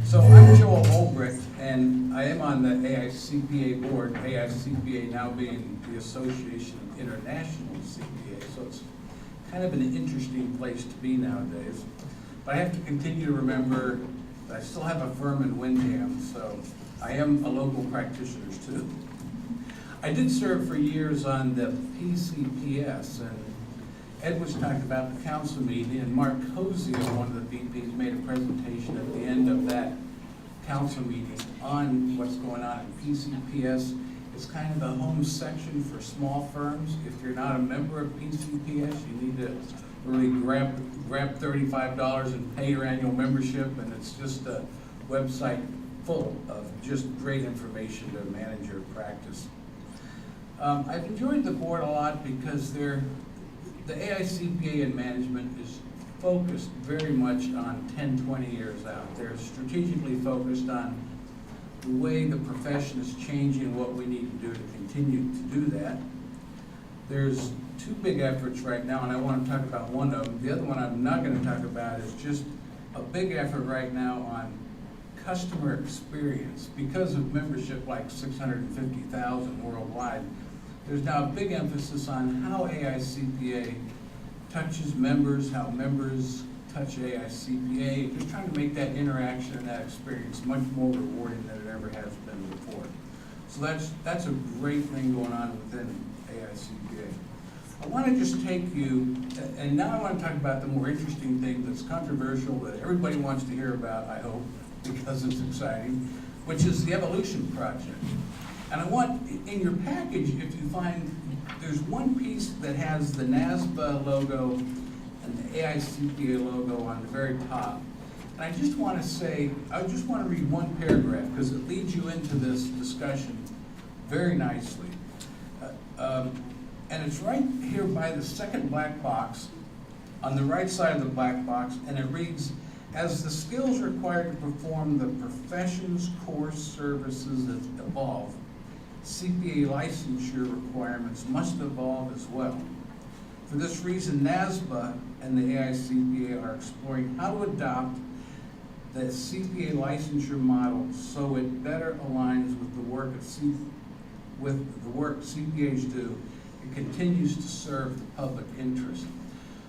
So I'm Joel Olbricht, and I am on the AICPA board, AICPA now being the Association of International CPA, so it's kind of an interesting place to be nowadays. But I have to continue to remember that I still have a firm in Windham, so I am a local practitioner too. I did serve for years on the PCPS, and Ed was talking about the council meeting, and Mark Hosier, one of the VPs, made a presentation at the end of that council meeting on what's going on in PCPS. It's kind of the home section for small firms. If you're not a member of PCPS, you need to really grab $35 and pay your annual membership, and it's just a website full of just great information to manage your practice. I've enjoyed the board a lot because the AICPA and management is focused very much on 10, 20 years out. They're strategically focused on the way the profession is changing, what we need to do to continue to do that. There's two big efforts right now, and I want to talk about one of them. The other one I'm not going to talk about is just a big effort right now on customer experience. Because of membership like 650,000 worldwide, there's now a big emphasis on how AICPA touches members, how members touch AICPA, just trying to make that interaction and that experience much more rewarding than it ever has been before. So that's a great thing going on within AICPA. I want to just take you, and now I want to talk about the more interesting thing that's controversial, that everybody wants to hear about, I hope, because it's exciting, which is the Evolution Project. And I want, in your package, if you find, there's one piece that has the NASBA logo and the AICPA logo on the very top. And I just want to say, I just want to read one paragraph because it leads you into this discussion very nicely. And it's right here by the second black box, on the right side of the black box, and it reads, as the skills required to perform the profession's core services evolve, CPA licensure requirements must evolve as well. For this reason, NASBA and the AICPA are exploring how to adopt the CPA licensure model so it better aligns with the work CPAs do and continues to serve the public interest.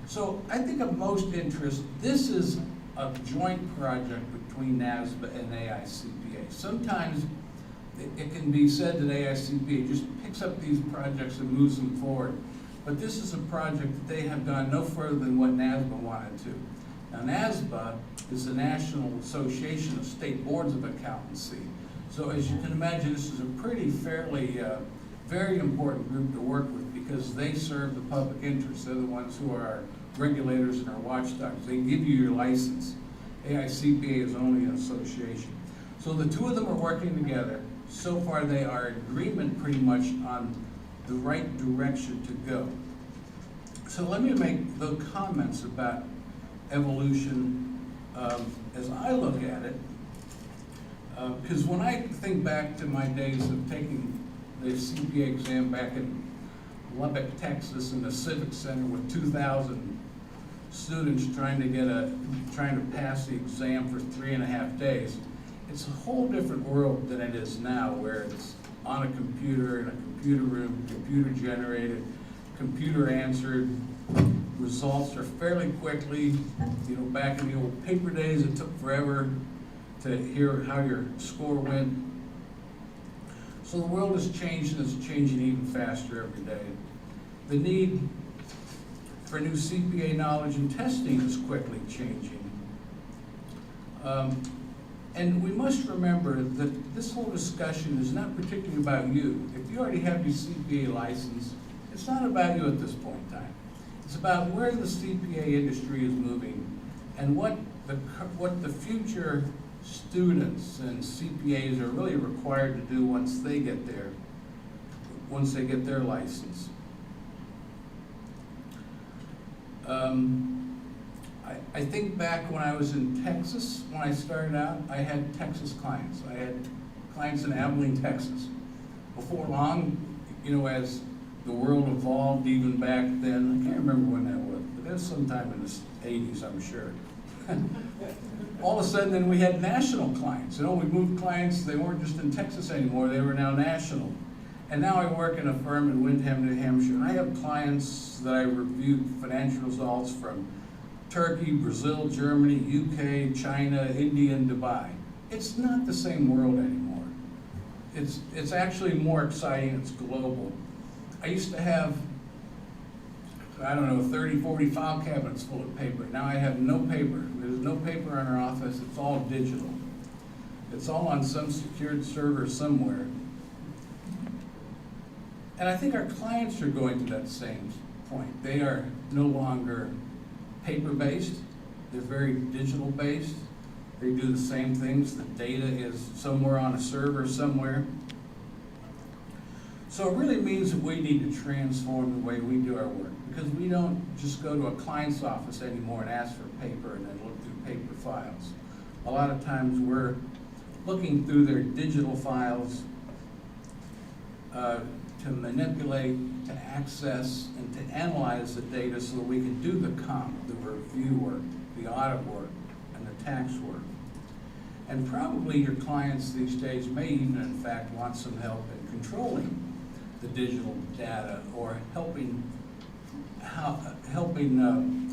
So I think of most interest, this is a joint project between NASBA and AICPA. Sometimes it can be said that AICPA just picks up these projects and moves them forward. But this is a project that they have gone no further than what NASBA wanted to. Now NASBA is the National Association of State Boards of Accountancy. So as you can imagine, this is a pretty very important group to work with because they serve the public interest. They're the ones who are our regulators and our watchdogs. They give you your license. AICPA is only an association. So the two of them are working together. So far they are in agreement pretty much on the right direction to go. So let me make the comments about evolution as I look at it. Because when I think back to my days of taking the CPA exam back in Lubbock, Texas in the Civic Center with 2,000 students trying to pass the exam for 3.5 days, it's a whole different world than it is now, where it's on a computer, in a computer room, computer generated, computer answered. Results are fairly quickly. You know, back in the old paper days, it took forever to hear how your score went. So the world has changed, and it's changing even faster every day. The need for new CPA knowledge and testing is quickly changing. And we must remember that this whole discussion is not particularly about you. If you already have your CPA license, it's not about you at this point in time. It's about where the CPA industry is moving and what the future students and CPAs are really required to do once they get their license. I think back when I was in Texas, when I started out, I had Texas clients. I had clients in Abilene, Texas. Before long, you know, as the world evolved even back then, I can't remember when that was, but it was sometime in the 80s, I'm sure. all of a sudden then we had national clients. You know, we moved clients, they weren't just in Texas anymore, they were now national. And now I work in a firm in Windham, New Hampshire, and I have clients that I reviewed financial results from Turkey, Brazil, Germany, UK, China, India, and Dubai. It's not the same world anymore. It's actually more exciting, it's global. I used to have, I don't know, 30, 40 file cabinets full of paper. Now I have no paper. There's no paper in our office, it's all digital. It's all on some secured server somewhere. And I think our clients are going to that same point. They are no longer paper-based, they're very digital-based. They do the same things, the data is somewhere on a server somewhere. So it really means that we need to transform the way we do our work, because we don't just go to a client's office anymore and ask for paper and then look through paper files. A lot of times we're looking through their digital files to manipulate, to access, and to analyze the data so that we can do the comp, the review work, the audit work, and the tax work. And probably your clients these days may even, in fact, want some help in controlling the digital data, or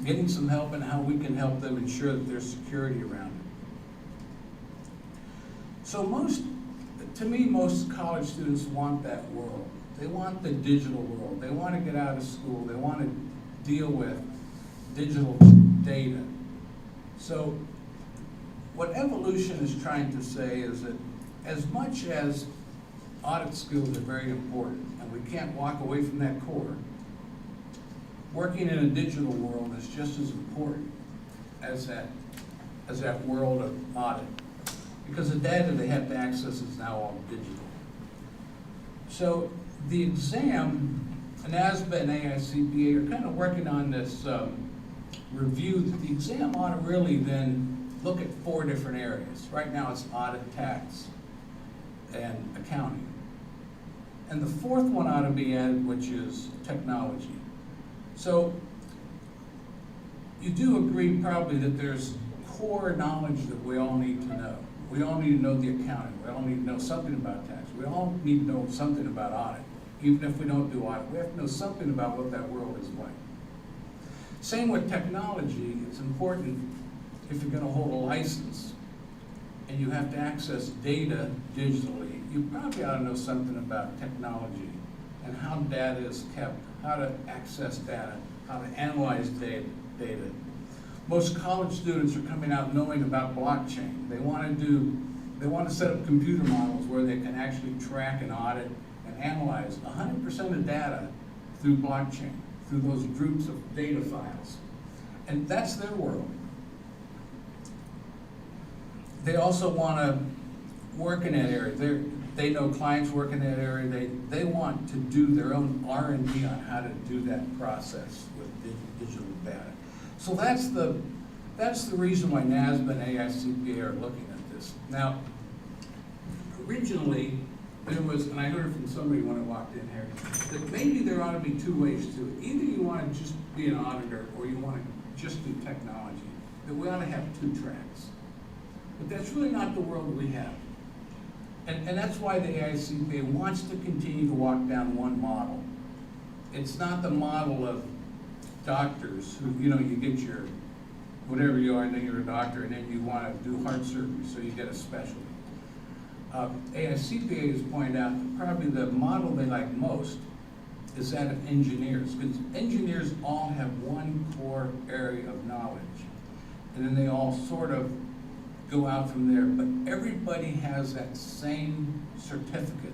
getting some help in how we can help them ensure that there's security around it. So to me, most college students want that world. They want the digital world. They want to get out of school. They want to deal with digital data. So what evolution is trying to say is that as much as audit skills are very important, and we can't walk away from that core, working in a digital world is just as important as that world of audit, because the data they have to access is now all digital. So the exam, NASBA and AICPA are kind of working on this review that the exam ought to really then look at 4 different areas. Right now it's audit, tax, and accounting. And the 4th one ought to be added, which is technology. So you do agree probably that there's core knowledge that we all need to know. We all need to know the accounting. We all need to know something about tax. We all need to know something about audit. Even if we don't do audit, we have to know something about what that world is like. Same with technology. It's important if you're going to hold a license and you have to access data digitally, you probably ought to know something about technology and how data is kept, how to access data, how to analyze data. Most college students are coming out knowing about blockchain. They want to set up computer models where they can actually track and audit and analyze 100% of data through blockchain, through those groups of data files. And that's their world. They also want to work in that area. They know clients work in that area. They want to do their own R&D on how to do that process with digital data. So that's the reason why NASBA and AICPA are looking at this. Now, originally, there was, and I heard from somebody when I walked in here, that maybe there ought to be 2 ways to it. Either you want to just be an auditor, or you want to just do technology. That we ought to have 2 tracks. But that's really not the world we have. And that's why the AICPA wants to continue to walk down one model. It's not the model of doctors who, you get your, whatever you are, and then you're a doctor, and then you want to do heart surgery, so you get a specialty. AICPA has pointed out that probably the model they like most is that of engineers, because engineers all have one core area of knowledge, and then they all sort of go out from there, but everybody has that same certificate.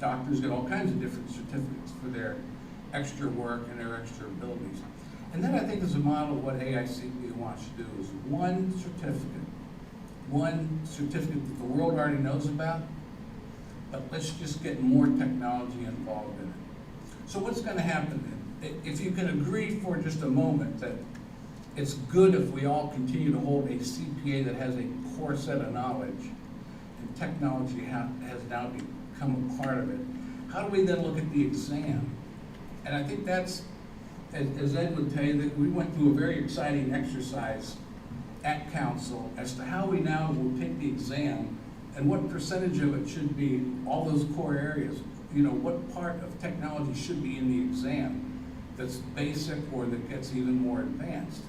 Doctors get all kinds of different certificates for their extra work and their extra abilities. And that, I think, is a model of what AICPA wants to do, is one certificate that the world already knows about, but let's just get more technology involved in it. So what's going to happen then? If you can agree for just a moment that it's good if we all continue to hold a CPA that has a core set of knowledge, and technology has now become a part of it, how do we then look at the exam? And I think that's, as Ed would tell you, that we went through a very exciting exercise at council as to how we now will take the exam and what percentage of it should be all those core areas. You know, what part of technology should be in the exam that's basic or that gets even more advanced.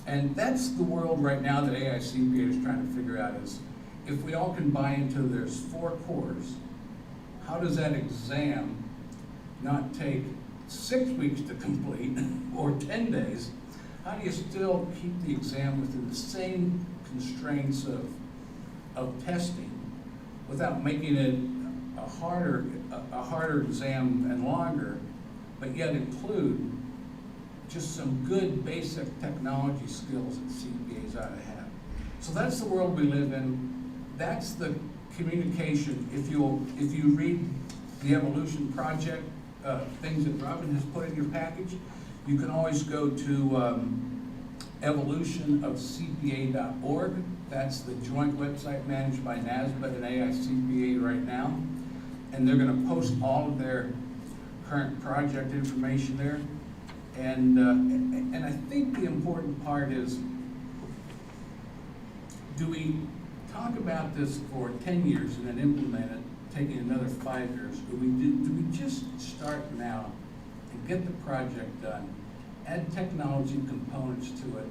And that's the world right now that AICPA is trying to figure out is, if we all can buy into there's 4 cores, how does that exam not take 6 weeks to complete or 10 days? How do you still keep the exam within the same constraints of testing without making it a harder exam and longer, but yet include just some good basic technology skills that CPAs ought to have. So that's the world we live in. That's the communication. If you read the Evolution Project, things that Robin has put in your package, you can always go to evolutionofcpa.org. That's the joint website managed by NASBA and AICPA right now. And they're going to post all of their current project information there. And I think the important part is, do we talk about this for 10 years and then implement it, taking another 5 years? Do we just start now and get the project done, add technology components to it,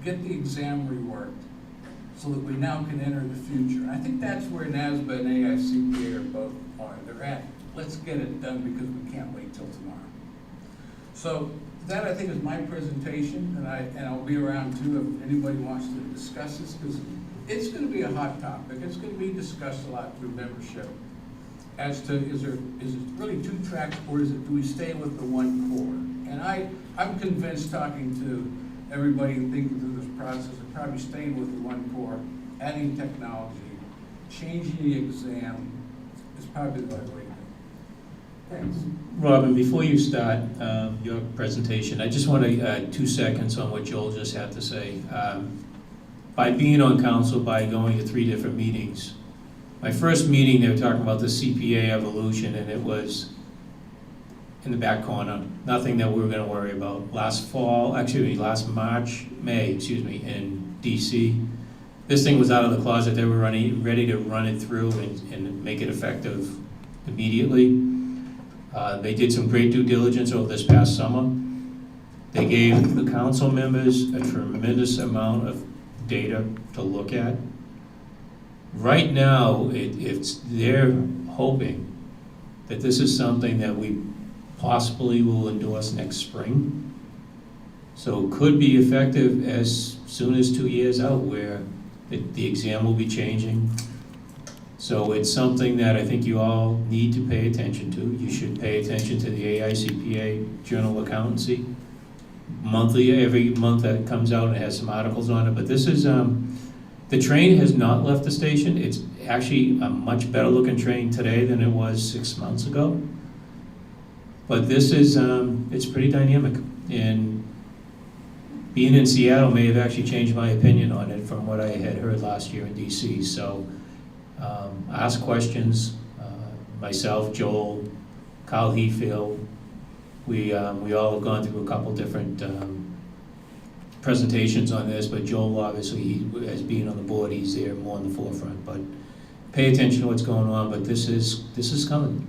get the exam reworked, so that we now can enter the future? And I think that's where NASBA and AICPA are both are. They're at, let's get it done because we can't wait till tomorrow. So that, I think, is my presentation, and I'll be around too if anybody wants to discuss this, because it's going to be a hot topic. It's going to be discussed a lot through membership as to is it really 2 tracks, or do we stay with the 1 core? And I'm convinced, talking to everybody and thinking through this process, of probably staying with the 1 core, adding technology, changing the exam is probably the right way to go. Thanks. Robin, before you start your presentation, I just want to 2 seconds on what Joel just had to say. By being on council, by going to 3 different meetings, my first meeting they were talking about the CPA evolution, and it was in the back corner, nothing that we were going to worry about. Last May, in DC, this thing was out of the closet. They were ready to run it through and make it effective immediately. They did some great due diligence over this past summer. They gave the council members a tremendous amount of data to look at. Right now, they're hoping that this is something that we possibly will endorse next spring. So it could be effective as soon as 2 years out, where the exam will be changing. So it's something that I think you all need to pay attention to. You should pay attention to the AICPA Journal of Accountancy. Monthly, every month that comes out, and it has some articles on it. But this is, the train has not left the station. It's actually a much better looking train today than it was 6 months ago. But this is, it's pretty dynamic. And being in Seattle may have actually changed my opinion on it from what I had heard last year in DC. So ask questions. Myself, Joel, Kyle Heathfield, we all have gone through a couple different presentations on this, but Joel, obviously, as being on the board, he's there more in the forefront. But pay attention to what's going on, but this is coming.